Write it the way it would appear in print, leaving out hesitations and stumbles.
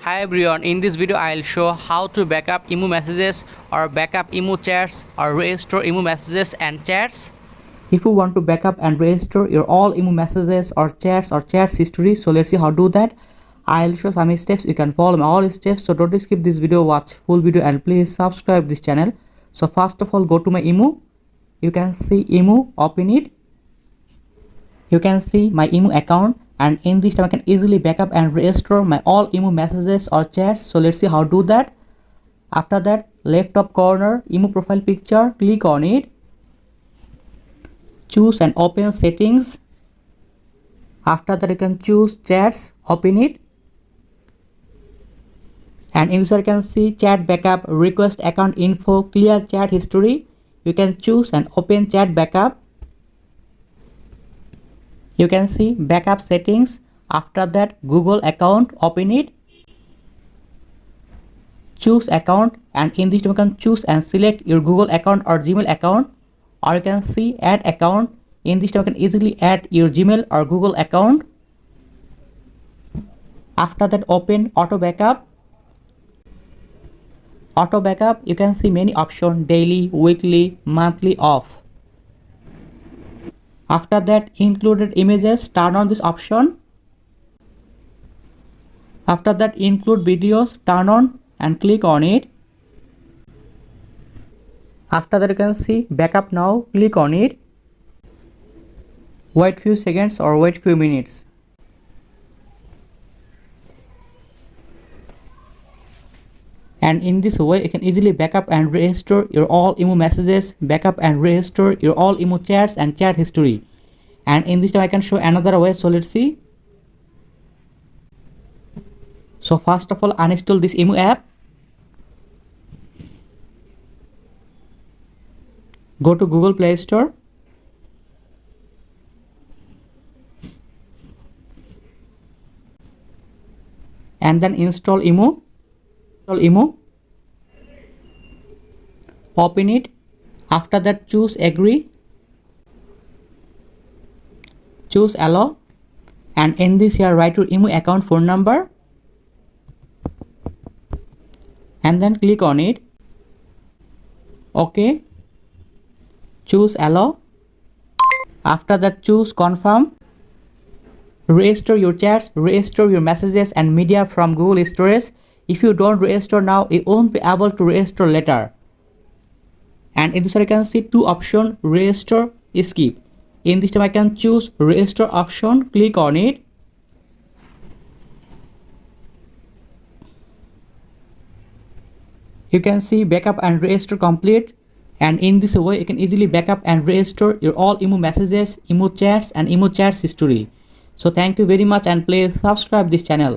Hi everyone, in this video I'll show how to backup email messages or backup email chats or restore email messages and chats. If you want to backup and restore your all email messages or chats history, so let's see how to do that. I'll show some steps. You can follow my all steps, so don't skip this video, watch full video and please subscribe this channel. So first of all, go to my email. You can see email, open it. You can see my email account, and in this time I can easily backup and restore my all email messages or chats. So let's see how to do that. After that, left top corner email profile picture, click on it, choose and open settings. After that, you can choose chats, open it, and inside you can see chat backup, request account info, clear chat history. You can choose and open chat backup. You can see backup settings. After that, Google account, open it, choose account, and in this you can choose and select your Google account or Gmail account, or you can see add account. In this you can easily add your Gmail or Google account. After that, open auto backup. Auto backup, you can see many options: daily, weekly, monthly, off. After that, included images, turn on this option. After that, include videos, turn on and click on it. After that, you can see backup now, click on it. Wait few seconds or wait few minutes. And in this way, you can easily backup and restore your all email messages, backup and restore your all email chats and chat history. And in this time, I can show another way. So let's see. So first of all, uninstall this email app. Go to Google Play Store. And then install email. Open it. After that, choose agree, choose allow, and in this here write your email account phone number and then click on it. Okay, choose allow. After that, choose confirm. Restore your chats, restore your messages and media from Google storage. If you don't restore now, you won't be able to restore later. And in this I can see two options: restore, skip. In this time I can choose restore option, click on it. You can see backup and restore complete. And in this way you can easily backup and restore your all email messages, email chats and email chats history. So thank you very much and please subscribe this channel.